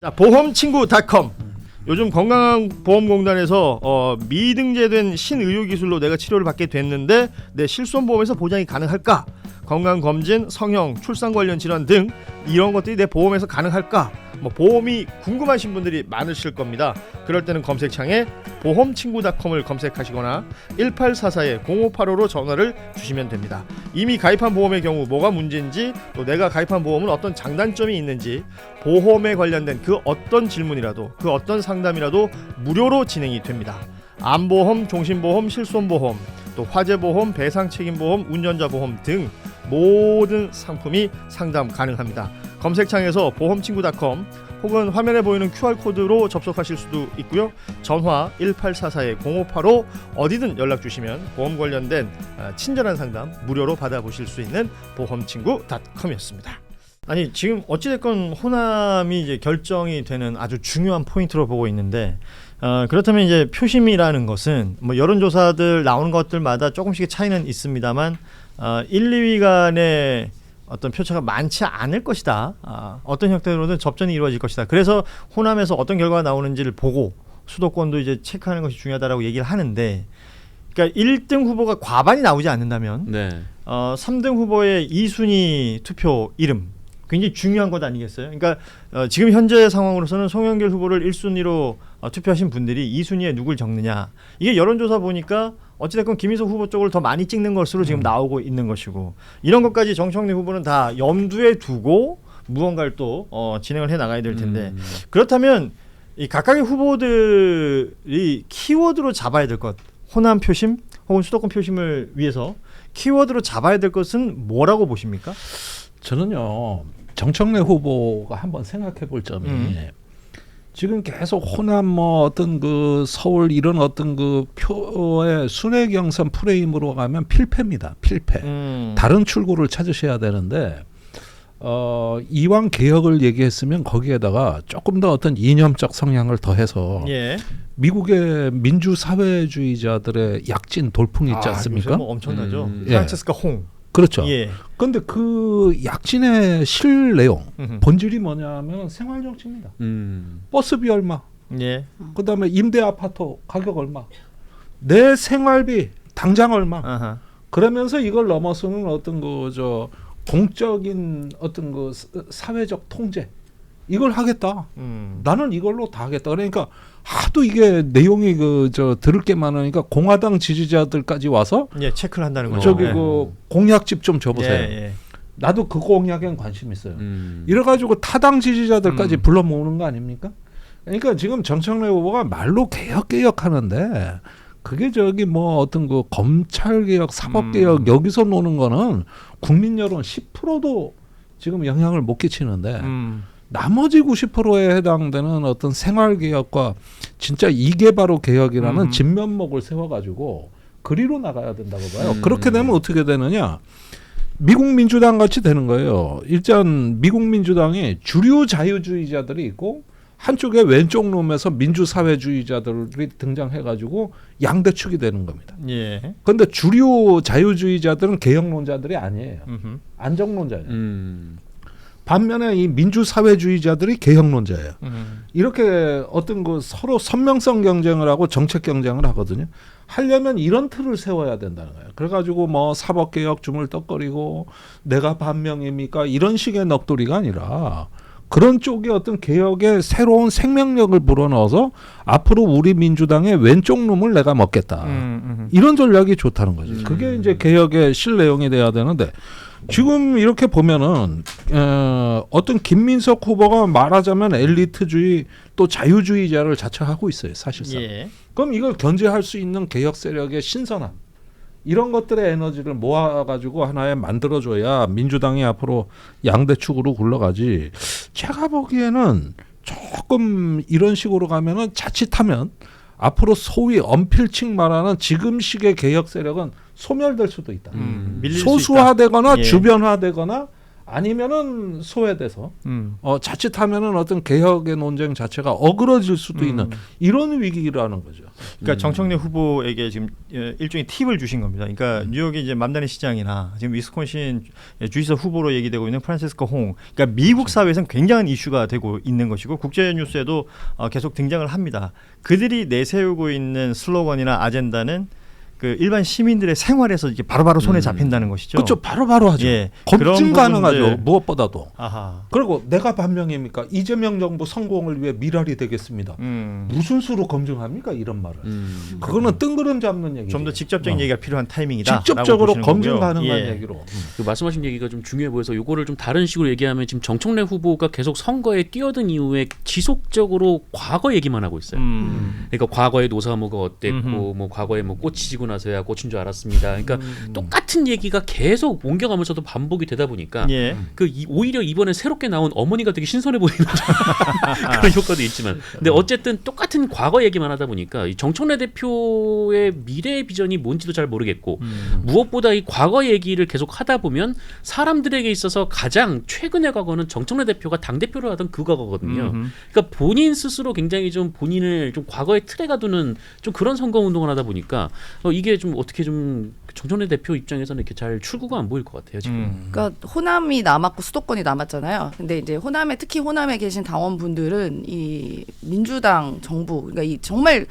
자, 보험친구닷컴. 요즘 건강보험공단에서 미등재된 신의료기술로 내가 치료를 받게 됐는데 내 실손보험에서 보장이 가능할까? 건강검진, 성형, 출산 관련 질환 등 이런 것들이 내 보험에서 가능할까? 보험이 궁금하신 분들이 많으실 겁니다. 그럴 때는 검색창에 보험친구닷컴을 검색하시거나 1844-0585로 전화를 주시면 됩니다. 이미 가입한 보험의 경우 뭐가 문제인지, 또 내가 가입한 보험은 어떤 장단점이 있는지, 보험에 관련된 그 어떤 질문이라도, 그 어떤 상담이라도 무료로 진행이 됩니다. 암보험, 종신보험, 실손보험, 또 화재보험, 배상책임보험, 운전자보험 등 모든 상품이 상담 가능합니다. 검색창에서 보험친구닷컴 혹은 화면에 보이는 QR코드로 접속하실 수도 있고요. 전화 1844-0585 어디든 연락 주시면 보험 관련된 친절한 상담 무료로 받아보실 수 있는 보험친구닷컴이었습니다. 아니, 지금 어찌됐건 호남이 이제 결정이 되는 아주 중요한 포인트로 보고 있는데, 그렇다면 이제 표심이라는 것은 여론조사들 나오는 것들마다 조금씩 차이는 있습니다만 1, 2위 간의 어떤 표차가 많지 않을 것이다. 어떤 형태로든 접전이 이루어질 것이다. 그래서 호남에서 어떤 결과가 나오는지를 보고 수도권도 이제 체크하는 것이 중요하다라고 얘기를 하는데, 그러니까 1등 후보가 과반이 나오지 않는다면 3등 후보의 2순위 투표 이름 굉장히 중요한 것 아니겠어요? 그러니까 지금 현재 상황으로서는 송영길 후보를 1순위로 투표하신 분들이 2순위에 누굴 적느냐, 이게 여론조사 보니까 어찌됐건 김희석 후보 쪽을 더 많이 찍는 것으로 지금 나오고 있는 것이고, 이런 것까지 정청래 후보는 다 염두에 두고 무언가를 또 진행을 해 나가야 될 텐데, 그렇다면 이 각각의 후보들이 키워드로 잡아야 될 것, 호남 표심 혹은 수도권 표심을 위해서 키워드로 잡아야 될 것은 뭐라고 보십니까? 저는요, 정청래 후보가 한번 생각해 볼 점이 지금 계속 호남 어떤 그 서울 이런 어떤 그 표의 순회 경선 프레임으로 가면 필패입니다. 필패. 다른 출구를 찾으셔야 되는데 이왕 개혁을 얘기했으면 거기에다가 조금 더 어떤 이념적 성향을 더해서 미국의 민주사회주의자들의 약진 돌풍이 있지 않습니까? 엄청나죠. 프란체스카 홍. 그렇죠. 그런데 그 약진의 실 내용, 본질이 뭐냐면 생활 정치입니다. 버스비 얼마, 그다음에 임대 아파트 가격 얼마, 내 생활비 당장 얼마. 그러면서 이걸 넘어서는 어떤 그 공적인 어떤 그 사회적 통제, 이걸 하겠다. 나는 이걸로 다 하겠다. 그러니까 하도 이게 내용이 들을 게 많으니까 공화당 지지자들까지 와서 체크를 한다는 거죠. 저기 그 공약집 좀 줘보세요. 나도 그 공약엔 관심 있어요. 이래가지고 타당 지지자들까지 불러 모으는 거 아닙니까? 그러니까 지금 정청래 후보가 말로 개혁 하는데 그게 어떤 그 검찰 개혁, 사법 개혁 여기서 노는 거는 국민 여론 10%도 지금 영향을 못 끼치는데. 나머지 90%에 해당되는 어떤 생활개혁과 진짜 이게 바로 개혁이라는 진면목을 세워가지고 그리로 나가야 된다고 봐요. 그렇게 되면 어떻게 되느냐, 미국 민주당 같이 되는 거예요. 일단 미국 민주당이 주류 자유주의자들이 있고 한쪽에 왼쪽 놈에서 민주사회주의자들이 등장해가지고 양대축이 되는 겁니다. 그런데 주류 자유주의자들은 개혁론자들이 아니에요. 안정론자예요. 반면에 이 민주사회주의자들이 개혁론자예요. 이렇게 어떤 그 서로 선명성 경쟁을 하고 정책 경쟁을 하거든요. 하려면 이런 틀을 세워야 된다는 거예요. 그래가지고 사법개혁 주물떡거리고 내가 반명입니까? 이런 식의 넋두리가 아니라 그런 쪽에 어떤 개혁의 새로운 생명력을 불어넣어서 앞으로 우리 민주당의 왼쪽 놈을 내가 먹겠다. 이런 전략이 좋다는 거죠. 그게 이제 개혁의 실내용이 돼야 되는데, 지금 이렇게 보면은 어떤 김민석 후보가 말하자면 엘리트주의 또 자유주의자를 자처하고 있어요, 사실상. 그럼 이걸 견제할 수 있는 개혁 세력의 신선함, 이런 것들의 에너지를 모아가지고 하나에 만들어줘야 민주당이 앞으로 양대축으로 굴러가지. 제가 보기에는 조금 이런 식으로 가면은 자칫하면 앞으로 소위 언필칭 말하는 지금식의 개혁 세력은 소멸될 수도 있다. 소수화되거나 주변화되거나 아니면은 소외돼서 자칫하면은 어떤 개혁의 논쟁 자체가 어그러질 수도 있는 이런 위기라는 거죠. 그러니까 정청래 후보에게 지금 일종의 팁을 주신 겁니다. 그러니까 뉴욕의 이제 맘다니 시장이나 지금 위스콘신 주지사 후보로 얘기되고 있는 프란시스코 홍, 그러니까 미국 사회에서는 굉장한 이슈가 되고 있는 것이고 국제 뉴스에도 계속 등장을 합니다. 그들이 내세우고 있는 슬로건이나 아젠다는 그 일반 시민들의 생활에서 이렇게 바로바로 손에 잡힌다는 것이죠. 그렇죠. 바로바로 하죠. 예, 검증 그런 가능하죠. 부분들. 무엇보다도. 아하. 그리고 내가 반명입니까? 이재명 정부 성공을 위해 미랄이 되겠습니다. 무슨 수로 검증합니까? 이런 말을. 그거는 뜬구름 잡는 얘기죠. 좀 더 직접적인 얘기가 필요한 타이밍이다. 직접적으로 검증 가능한 얘기로. 그 말씀하신 얘기가 좀 중요해 보여서 요거를 좀 다른 식으로 얘기하면 지금 정청래 후보가 계속 선거에 뛰어든 이후에 지속적으로 과거 얘기만 하고 있어요. 그러니까 과거에 노사모가 어땠고 뭐 과거에 뭐 꽃이 지고 나서야 꽃인 줄 알았습니다. 그러니까 똑같은 얘기가 계속 옮겨가면서도 반복이 되다 보니까 예. 오히려 이번에 새롭게 나온 어머니가 되게 신선해 보이는 그런 효과도 있지만, 근데 어쨌든 똑같은 과거 얘기만 하다 보니까 이 정청래 대표의 미래 비전이 뭔지도 잘 모르겠고 무엇보다 이 과거 얘기를 계속 하다 보면 사람들에게 있어서 가장 최근의 과거는 정청래 대표가 당 대표를 하던 그 과거거든요. 그러니까 본인 스스로 굉장히 좀 본인을 좀 과거의 틀에 가두는 좀 그런 선거 운동을 하다 보니까 이게 좀 어떻게 좀 정청래 대표 입장에서는 이렇게 잘 출구가 안 보일 것 같아요 지금. 그러니까 호남이 남았고 수도권이 남았잖아요. 근데 이제 특히 호남에 계신 당원분들은 이 민주당 정부, 그러니까 이 정말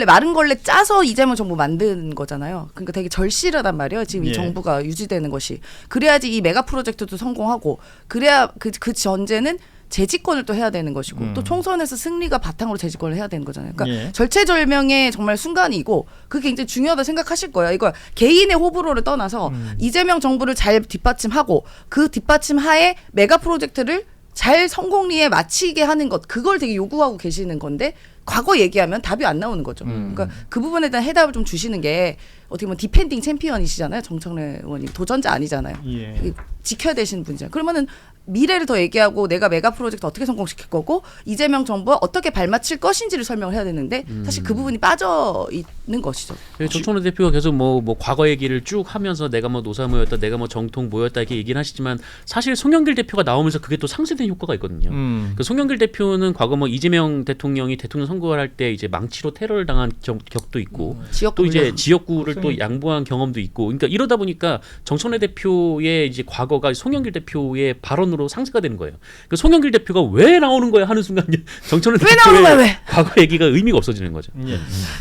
마른 걸레 짜서 이재명 정부 만든 거잖아요. 그러니까 되게 절실하단 말이에요. 지금 이 정부가 유지되는 것이. 그래야지 이 메가 프로젝트도 성공하고, 그래야 그 전제는 재집권을 또 해야 되는 것이고 또 총선에서 승리가 바탕으로 재집권을 해야 되는 거잖아요. 그러니까 절체절명의 정말 순간이고 그게 굉장히 중요하다 생각하실 거예요. 이거 개인의 호불호를 떠나서 이재명 정부를 잘 뒷받침하고 그 뒷받침 하에 메가 프로젝트를 잘 성공리에 마치게 하는 것, 그걸 되게 요구하고 계시는 건데 과거 얘기하면 답이 안 나오는 거죠. 그러니까 그 부분에 대한 해답을 좀 주시는 게, 어떻게 보면 디펜딩 챔피언이시잖아요. 정청래 의원이 도전자 아니잖아요. 예. 지켜야 되시는 분이잖아요. 그러면은 미래를 더 얘기하고 내가 메가 프로젝트 어떻게 성공시킬 거고 이재명 정부와 어떻게 발맞힐 것인지를 설명을 해야 되는데 사실 그 부분이 빠져 있는 것이죠. 정청래 대표가 계속 뭐 과거 얘기를 쭉 하면서 내가 뭐 노사모였다, 내가 뭐 정통모였다 이렇게 얘기를 하시지만 사실 송영길 대표가 나오면서 그게 또 상쇄된 효과가 있거든요. 그 송영길 대표는 과거 뭐 이재명 대통령이 대통령 선거를 할 때 이제 망치로 테러를 당한 격도 있고 또 이제 지역구를 또 양보한 경험도 있고, 그러니까 이러다 보니까 정청래 대표의 이제 과거가 송영길 대표의 발언으로 상쇄가 되는 거예요. 그 송영길 대표가 왜 나오는 거야 하는 순간 정청래 대표의 과거 얘기가 의미가 없어지는 거죠.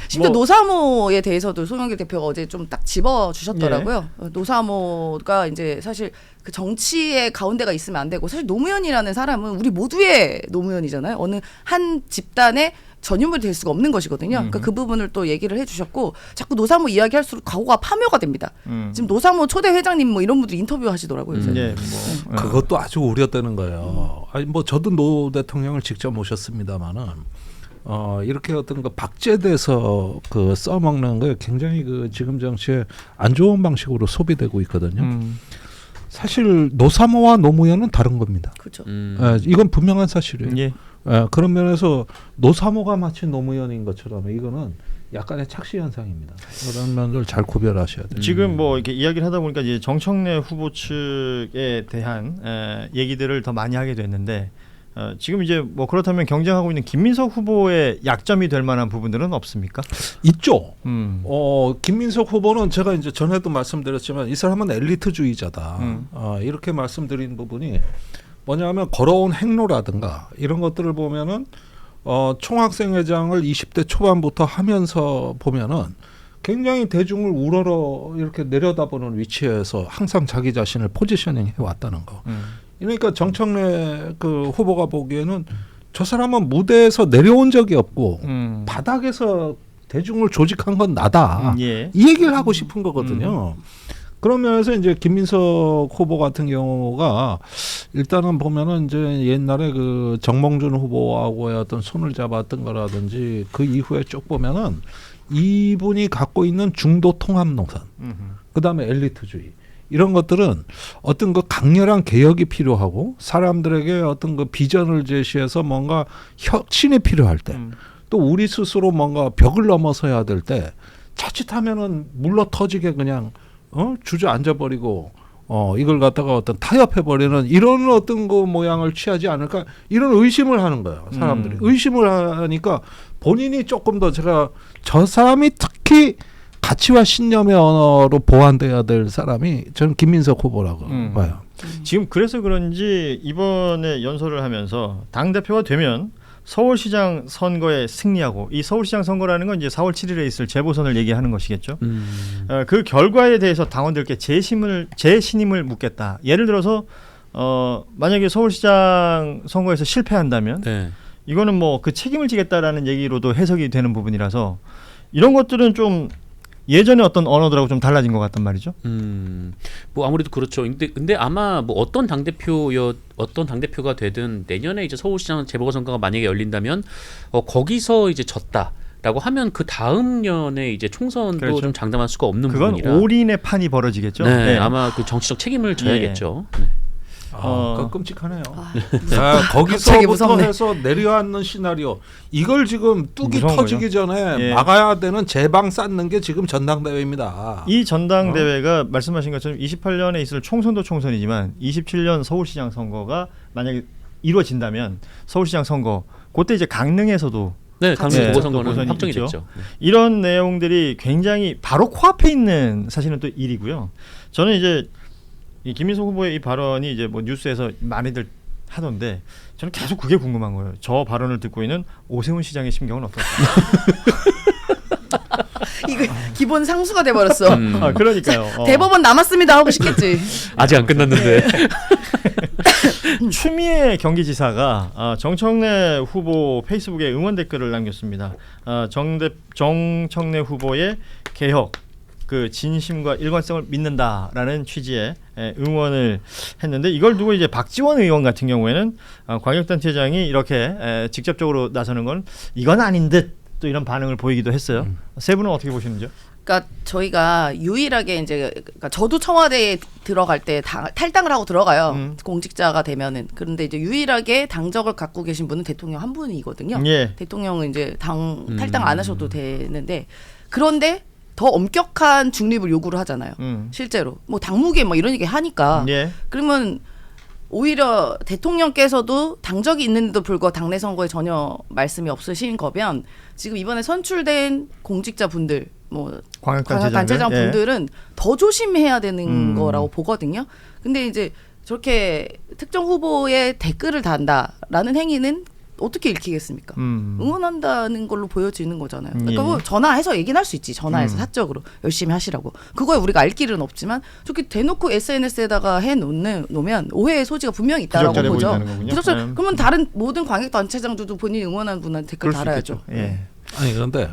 심지어 노사모에 대해서도 송영길 대표가 어제 좀 딱 집어 주셨더라고요. 노사모가 이제 사실 그 정치의 가운데가 있으면 안 되고, 사실 노무현이라는 사람은 우리 모두의 노무현이잖아요. 어느 한 집단의 전유물이 될 수가 없는 것이거든요. 그러니까 그 부분을 또 얘기를 해주셨고, 자꾸 노사모 이야기할수록 과거가 파묘가 됩니다. 지금 노사모 초대 회장님 뭐 이런 분들 인터뷰 하시더라고요. 그것도 아주 우려되는 거예요. 아니 뭐 저도 노 대통령을 직접 모셨습니다만은 이렇게 어떤 그 박제돼서 그 써먹는 게 굉장히 그 지금 정치에 안 좋은 방식으로 소비되고 있거든요. 사실 노사모와 노무현은 다른 겁니다. 그렇죠. 이건 분명한 사실이에요. 예. 그런 면에서 노사모가 마치 노무현인 것처럼 이거는 약간의 착시 현상입니다. 그런 면을 잘 구별하셔야 돼요. 지금 뭐 이렇게 이야기를 하다 보니까 이제 정청래 후보 측에 대한 얘기들을 더 많이 하게 됐는데, 지금 이제 뭐 그렇다면 경쟁하고 있는 김민석 후보의 약점이 될 만한 부분들은 없습니까? 있죠. 김민석 후보는 제가 이제 전에도 말씀드렸지만 이 사람은 엘리트주의자다. 이렇게 말씀드린 부분이 뭐냐면 걸어온 행로라든가 이런 것들을 보면은 총학생회장을 20대 초반부터 하면서 보면은 굉장히 대중을 우러러 이렇게 내려다보는 위치에서 항상 자기 자신을 포지셔닝 해왔다는 거. 그러니까 정청래 그 후보가 보기에는 저 사람은 무대에서 내려온 적이 없고 바닥에서 대중을 조직한 건 나다. 이 얘기를 하고 싶은 거거든요. 그런 면에서 이제 김민석 후보 같은 경우가 일단은 보면은 이제 옛날에 그 정몽준 후보하고의 어떤 손을 잡았던 거라든지 그 이후에 쭉 보면은 이분이 갖고 있는 중도 통합 노선, 그다음에 엘리트주의 이런 것들은 어떤 그 강렬한 개혁이 필요하고 사람들에게 어떤 그 비전을 제시해서 뭔가 혁신이 필요할 때, 또 우리 스스로 뭔가 벽을 넘어서야 될 때 자칫하면은 물러 터지게 그냥 주저앉아버리고 이걸 갖다가 어떤 타협해버리는 이런 어떤 그 모양을 취하지 않을까 이런 의심을 하는 거예요. 사람들이 의심을 하니까 본인이 조금 더 제가 저 사람이 특히 가치와 신념의 언어로 보완돼야 될 사람이 저는 김민석 후보라고 봐요. 지금 그래서 그런지 이번에 연설을 하면서 당 대표가 되면 서울시장 선거에 승리하고 이 서울시장 선거라는 건 이제 4월 7일에 있을 재보선을 얘기하는 것이겠죠. 그 결과에 대해서 당원들께 재신임을 묻겠다. 예를 들어서 만약에 서울시장 선거에서 실패한다면 네. 이거는 뭐 그 책임을 지겠다라는 얘기로도 해석이 되는 부분이라서 이런 것들은 좀 예전에 어떤 언어들하고 좀 달라진 것 같단 말이죠. 뭐 아무래도 그렇죠. 근데 아마 뭐 어떤 당대표가 되든 내년에 이제 서울시장 재보궐선거가 만약에 열린다면 거기서 이제 졌다라고 하면 그 다음 년에 이제 총선도 그렇죠. 좀 장담할 수가 없는 그건 부분이라. 올인의 판이 벌어지겠죠. 네, 네. 아마 그 정치적 책임을 져야겠죠. 네. 그거 끔찍하네요. 갑자기 거기서부터 무섭네. 해서 내려앉는 시나리오 이걸 지금 뚝이 무서운 터지기 거죠. 전에 예. 막아야 되는 제방 쌓는 게 지금 전당대회입니다. 이 전당대회가 말씀하신 것처럼 28년에 있을 총선도 총선이지만 27년 서울시장 선거가 만약에 이루어진다면 서울시장 선거 그때 이제 강릉에서도 네, 강릉 네, 보궐선거는 보선이 확정이 있죠. 됐죠. 네. 이런 내용들이 굉장히 바로 코앞에 있는 사실은 또 일이고요. 저는 이제 이 김민석 후보의 이 발언이 이제 뭐 뉴스에서 많이들 하던데 저는 계속 그게 궁금한 거예요. 저 발언을 듣고 있는 오세훈 시장의 심경은 어떨까? 이거 기본 상수가 돼버렸어. 아, 그러니까요. 대법원 남았습니다 하고 싶겠지. 아직 안 끝났는데. 추미애 경기지사가 정청래 후보 페이스북에 응원 댓글을 남겼습니다. 정청래 후보의 개혁 그 진심과 일관성을 믿는다라는 취지의 응원을 했는데 이걸 두고 이제 박지원 의원 같은 경우에는 광역단체장이 이렇게 직접적으로 나서는 건 이건 아닌 듯 또 이런 반응을 보이기도 했어요. 세 분은 어떻게 보시는지요? 그러니까 저희가 유일하게 이제 그러니까 저도 청와대에 들어갈 때 탈당을 하고 들어가요. 공직자가 되면은. 그런데 이제 유일하게 당적을 갖고 계신 분은 대통령 한 분이거든요. 예. 대통령은 이제 탈당 안 하셔도 되는데 그런데 더 엄격한 중립을 요구를 하잖아요. 실제로 뭐 당무개 뭐 이런 얘기 하니까 예. 그러면 오히려 대통령께서도 당적이 있는데도 불구하고 당내 선거에 전혀 말씀이 없으신 거면 지금 이번에 선출된 공직자분들 뭐 광역단체장 예. 분들은 더 조심해야 되는 거라고 보거든요. 근데 이제 저렇게 특정 후보의 댓글을 단다라는 행위는 어떻게 읽히겠습니까? 응원한다는 걸로 보여지는 거잖아요. 그러니까 뭐 전화해서 얘기는 할 수 있지. 전화해서 사적으로 열심히 하시라고. 그거에 우리가 알 길은 없지만 저렇게 대놓고 SNS에다가 해놓으면 오해의 소지가 분명히 있다라고 부적절해 보죠. 보인다는 거군요. 부적절. 그러면 다른 모든 광역단체장들도 본인이 응원하는 분한테 댓글 그럴 수 달아야죠. 있겠죠. 예. 아니 그런데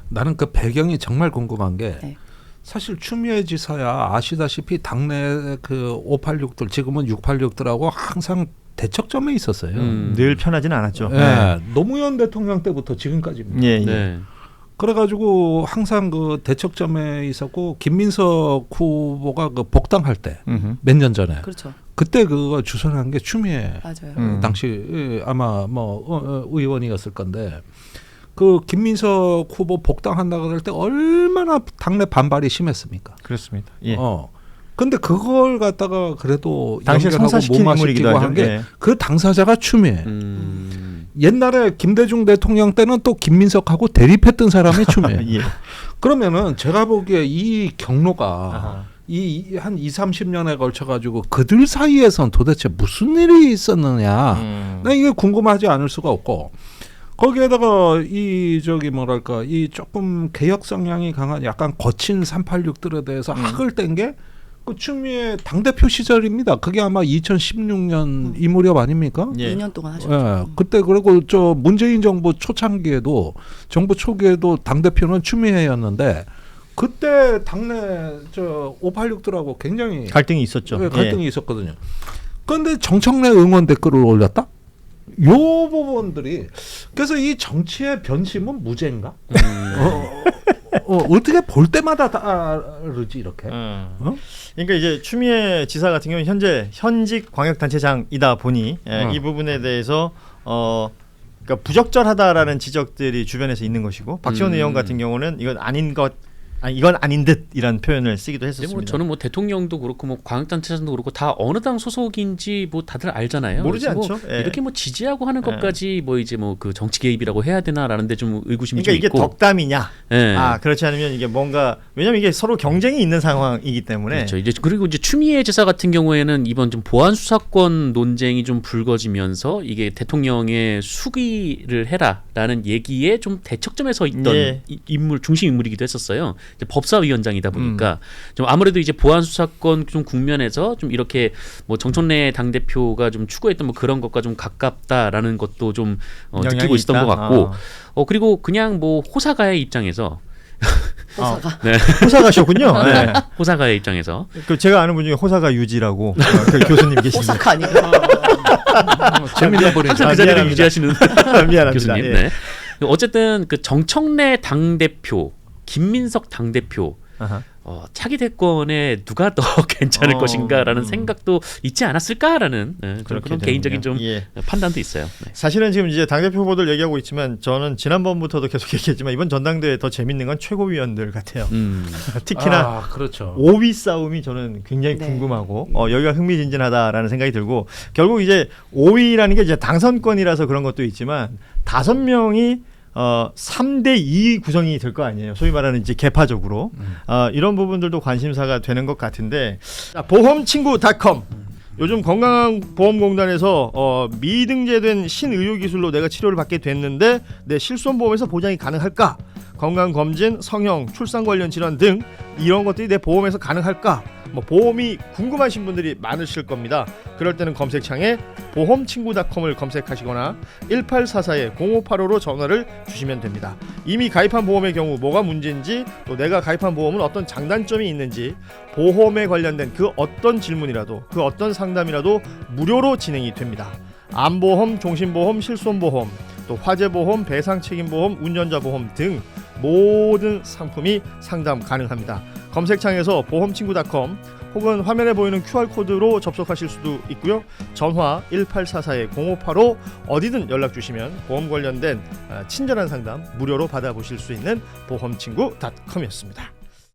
나는 그 배경이 정말 궁금한 게 네. 사실 추미애 지사야 아시다시피 당내 그 586들 지금은 686들하고 항상 대척점에 있었어요. 늘 편하진 않았죠. 예, 노무현 대통령 때부터 지금까지입니다. 예, 예. 네. 그래가지고 항상 그 대척점에 있었고 김민석 후보가 그 복당할 때 몇 년 전에 그렇죠. 그때 그거 주선한 게 추미애 맞아요. 당시 아마 뭐 의원이었을 건데 그 김민석 후보 복당한다 그럴 때 얼마나 당내 반발이 심했습니까? 그렇습니다. 예. 근데 그걸 갖다가 그래도 당시에 연결하고 성사시킨 인물이기도 무마시키고 하죠. 한 게 예. 그 당사자가 추미애. 옛날에 김대중 대통령 때는 또 김민석하고 대립했던 사람이 추미애. 예. 그러면은 제가 보기에 이 경로가 아하. 이 한 30년에 걸쳐 가지고 그들 사이에선 도대체 무슨 일이 있었느냐. 나 이게 궁금하지 않을 수가 없고. 거기에다가 이 저기 뭐랄까 이 조금 개혁 성향이 강한 약간 거친 386들에 대해서 학을 뗀 게 그 추미애 당대표 시절입니다. 그게 아마 2016년 이 무렵 아닙니까? 예. 2년 동안 하셨죠. 예, 그때 그리고 저 문재인 정부 초창기에도 정부 초기에도 당대표는 추미애였는데 그때 당내 저 586들하고 굉장히 갈등이 있었죠. 예, 갈등이 있었거든요. 그런데 정청래 응원 댓글을 올렸다? 요 부분들이 그래서 이 정치의 변심은 무죄인가? 어떻게 볼 때마다 다르지 이렇게? 그러니까 이제 추미애 지사 같은 경우는 현재 현직 광역단체장이다 보니 이 부분에 대해서 그러니까 부적절하다라는 지적들이 주변에서 있는 것이고 박지원 의원 같은 경우는 이건 이건 아닌 듯이란 표현을 쓰기도 근데 했었습니다. 저는 대통령도 그렇고 광역단체장도 그렇고 다 어느 당 소속인지 다들 알잖아요. 모르지 그래서 않죠. 예. 이렇게 지지하고 하는 것까지 이제 그 정치 개입이라고 해야 되나라는데 좀 의구심이 그러니까 좀 이게 있고. 덕담이냐? 예. 그렇지 않으면 이게 뭔가 왜냐면 이게 서로 경쟁이 있는 상황이기 때문에. 그렇죠. 그리고 이제 추미애 지사 같은 경우에는 이번 좀 보안 수사권 논쟁이 좀 불거지면서 이게 대통령의 수기를 해라라는 얘기에 좀 대척점에 서 있던 예. 중심 인물이기도 했었어요. 이제 법사위원장이다 보니까 좀 아무래도 이제 보안 수사권 좀 국면에서 좀 이렇게 정청래 당 대표가 좀 추구했던 그런 것과 좀 가깝다라는 것도 좀 느끼고 있었던 있다? 것 같고. 그리고 그냥 호사가의 입장에서 호사가. 네. 호사가셨군요. 네. 호사가의 입장에서 그 제가 아는 분 중에 호사가 유지라고 그 교수님 계십니다. 호사가 아니고. 재밌는 분이죠. 항상 그 자리를 미안합니다. 유지하시는 미안합니다. 교수님. 예. 네. 어쨌든 그 정청래 당 대표, 김민석 당 대표 아하. 차기 대권에 누가 더 괜찮을 것인가라는 생각도 있지 않았을까라는 그런 개인적인 좀 예. 판단도 있어요. 네. 사실은 지금 이제 당대표 후보들 얘기하고 있지만 저는 지난번부터도 계속 얘기했지만 이번 전당대회 더 재밌는 건 최고위원들 같아요. 특히나 그렇죠. 5위 싸움이 저는 굉장히 네. 궁금하고 여기가 흥미진진하다라는 생각이 들고 결국 이제 5위라는 게 이제 당선권이라서 그런 것도 있지만 5명이 3대 2 구성이 될 거 아니에요. 소위 말하는 이제 개파적으로 이런 부분들도 관심사가 되는 것 같은데 자, 보험친구.com 요즘 건강보험공단에서 미등재된 신의료기술로 내가 치료를 받게 됐는데 내 실손보험에서 보장이 가능할까? 건강검진, 성형, 출산 관련 질환 등 이런 것들이 내 보험에서 가능할까? 보험이 궁금하신 분들이 많으실 겁니다. 그럴 때는 검색창에 보험친구.com을 검색하시거나 1844-0585로 전화를 주시면 됩니다. 이미 가입한 보험의 경우 뭐가 문제인지 또 내가 가입한 보험은 어떤 장단점이 있는지 보험에 관련된 그 어떤 질문이라도 그 어떤 상담이라도 무료로 진행이 됩니다. 암보험, 종신보험, 실손보험, 또 화재보험, 배상책임보험, 운전자보험 등 모든 상품이 상담 가능합니다. 검색창에서 보험친구.com 혹은 화면에 보이는 QR코드로 접속하실 수도 있고요. 전화 1844-0585 어디든 연락 주시면 보험 관련된 친절한 상담 무료로 받아보실 수 있는 보험친구.com이었습니다.